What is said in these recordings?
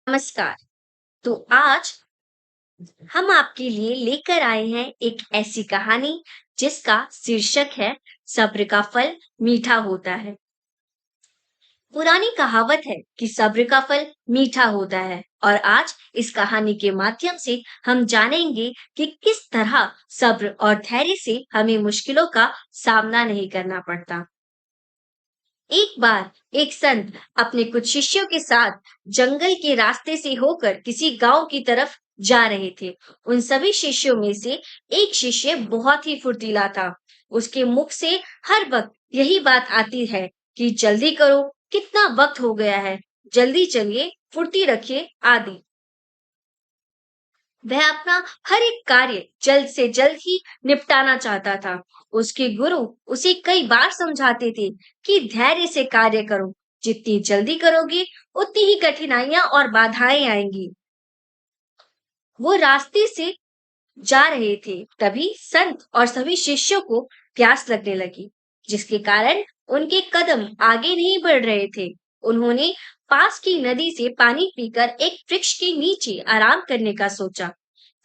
नमस्कार। तो आज हम आपके लिए लेकर आए हैं एक ऐसी कहानी जिसका शीर्षक है सब्र का फल मीठा होता है। पुरानी कहावत है कि सब्र का फल मीठा होता है और आज इस कहानी के माध्यम से हम जानेंगे कि किस तरह सब्र और धैर्य से हमें मुश्किलों का सामना नहीं करना पड़ता। एक बार एक संत अपने कुछ शिष्यों के साथ जंगल के रास्ते से होकर किसी गांव की तरफ जा रहे थे। उन सभी शिष्यों में से एक शिष्य बहुत ही फुर्तीला था। उसके मुख से हर वक्त यही बात आती है कि जल्दी करो, कितना वक्त हो गया है, जल्दी चलिए, फुर्ती रखिए आदि। वह अपना हर एक कार्य जल्द से जल्द ही निपटाना चाहता था। उसके गुरु उसे कई बार समझाते थे कि धैर्य से कार्य करो, जितनी जल्दी करोगे उतनी ही कठिनाइयां और बाधाएं आएंगी। वो रास्ते से जा रहे थे, तभी संत और सभी शिष्यों को प्यास लगने लगी, जिसके कारण उनके कदम आगे नहीं बढ़ रहे थे। उन्होंने पास की नदी से पानी पीकर एक वृक्ष के नीचे आराम करने का सोचा।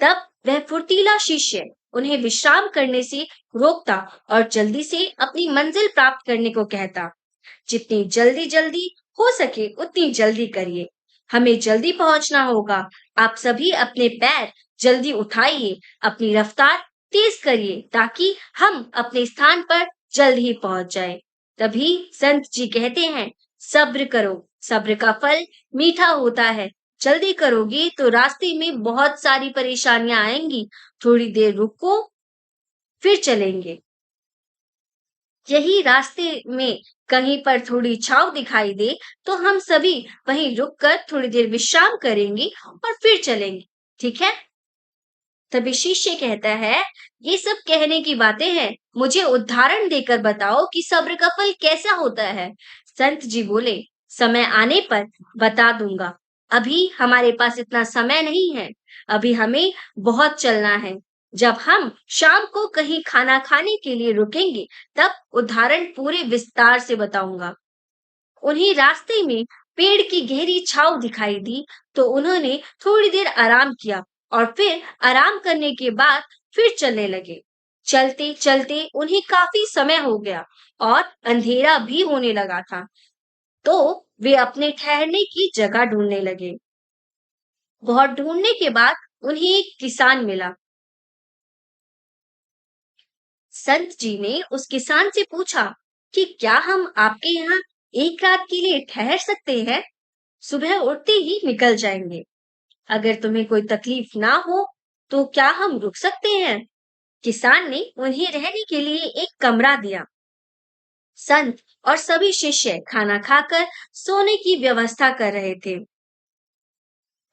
तब वह फुर्तीला शिष्य उन्हें विश्राम करने से रोकता और जल्दी से अपनी मंजिल प्राप्त करने को कहता। जितनी जल्दी जल्दी हो सके उतनी जल्दी करिए, हमें जल्दी पहुंचना होगा। आप सभी अपने पैर जल्दी उठाइए, अपनी रफ्तार तेज करिए ताकि हम अपने स्थान पर जल्द ही पहुंच जाए। तभी संत जी कहते हैं, सब्र करो, सब्र का फल मीठा होता है। जल्दी करोगे तो रास्ते में बहुत सारी परेशानियां आएंगी, थोड़ी देर रुको, फिर चलेंगे। यही रास्ते में कहीं पर थोड़ी छांव दिखाई दे तो हम सभी वहीं रुककर थोड़ी देर विश्राम करेंगे और फिर चलेंगे, ठीक है? तभी शिष्य कहता है, ये सब कहने की बातें हैं, मुझे उदाहरण देकर बताओ कि सब्र का फल कैसा होता है। संत जी बोले, समय आने पर बता दूंगा, अभी हमारे पास इतना समय नहीं है, अभी हमें बहुत चलना है। जब हम शाम को कहीं खाना खाने के लिए रुकेंगे, तब उदाहरण पूरे विस्तार से बताऊंगा। उन्हें रास्ते में पेड़ की गहरी छांव दिखाई दी, तो उन्होंने थोड़ी देर आराम किया और फिर आराम करने के बाद फिर चलने लगे। चलते चलते उन्हें काफी समय हो गया और अंधेरा भी होने लगा था, तो वे अपने ठहरने की जगह ढूंढने लगे। बहुत ढूंढने के बाद उन्हें एक किसान मिला। संत जी ने उस किसान से पूछा कि क्या हम आपके यहाँ एक रात के लिए ठहर सकते हैं? सुबह उठते ही निकल जाएंगे। अगर तुम्हें कोई तकलीफ ना हो तो क्या हम रुक सकते हैं? किसान ने उन्हें रहने के लिए एक कमरा दिया। संत और सभी शिष्य खाना खाकर सोने की व्यवस्था कर रहे थे।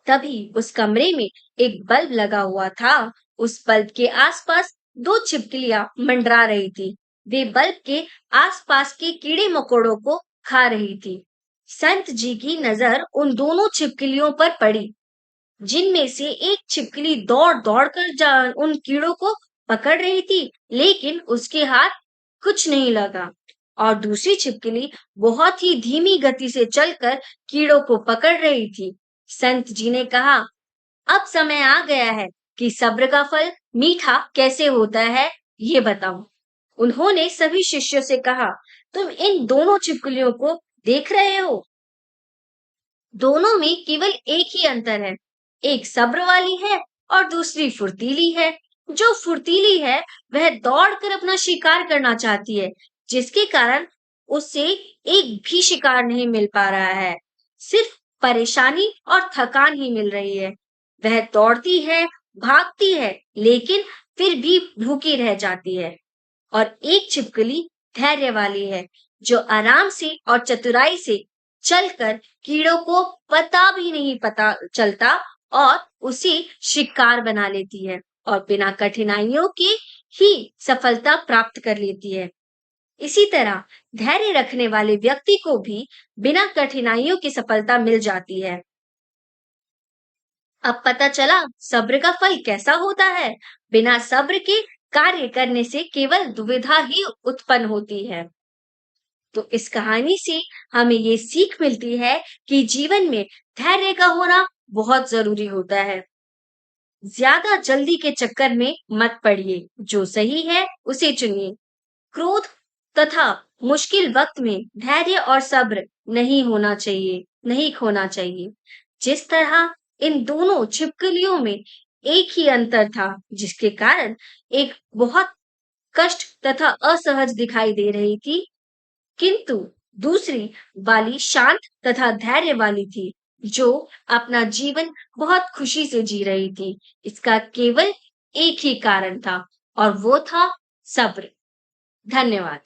तभी उस कमरे में एक बल्ब लगा हुआ था। उस बल्ब के आसपास दो छिपकलियां मंडरा रही थी। वे बल्ब के आसपास के कीड़े मकोड़ों को खा रही थी। संत जी की नजर उन दोनों छिपकलियों पर पड़ी, जिनमें से एक छिपकली दौड़ दौड़ कर उन कीड़ों को पकड़ रही थी, लेकिन उसके हाथ कुछ नहीं लगा। और दूसरी छिपकली बहुत ही धीमी गति से चलकर कीड़ों को पकड़ रही थी। संत जी ने कहा, अब समय आ गया है कि सब्र का फल मीठा कैसे होता है, ये बताओ। उन्होंने सभी शिष्यों से कहा, तुम इन दोनों छिपकलियों को देख रहे हो? दोनों में केवल एक ही अंतर है, एक सब्र वाली है और दूसरी फुर्तीली है। जो फुर्तीली है वह दौड़कर अपना शिकार करना चाहती है, जिसके कारण उसे एक भी शिकार नहीं मिल पा रहा है, सिर्फ परेशानी और थकान ही मिल रही है। वह दौड़ती है, भागती है, लेकिन फिर भी भूखी रह जाती है। और एक छिपकली धैर्य वाली है, जो आराम से और चतुराई से चलकर कीड़ों को पता भी नहीं पता चलता और उसे शिकार बना लेती है और बिना कठिनाइयों के ही सफलता प्राप्त कर लेती है। इसी तरह धैर्य रखने वाले व्यक्ति को भी बिना कठिनाइयों की सफलता मिल जाती है। अब पता चला सब्र का फल कैसा होता है। बिना सब्र के कार्य करने से केवल दुविधा ही उत्पन्न होती है। तो इस कहानी से हमें ये सीख मिलती है कि जीवन में धैर्य का होना बहुत जरूरी होता है। ज्यादा जल्दी के चक्कर में मत पड़िए, जो सही है उसे चुनिए। क्रोध तथा मुश्किल वक्त में धैर्य और सब्र नहीं खोना चाहिए। जिस तरह इन दोनों छिपकलियों में एक ही अंतर था, जिसके कारण एक बहुत कष्ट तथा असहज दिखाई दे रही थी, किंतु दूसरी वाली शांत तथा धैर्य वाली थी, जो अपना जीवन बहुत खुशी से जी रही थी। इसका केवल एक ही कारण था, और वो था सब्र। धन्यवाद।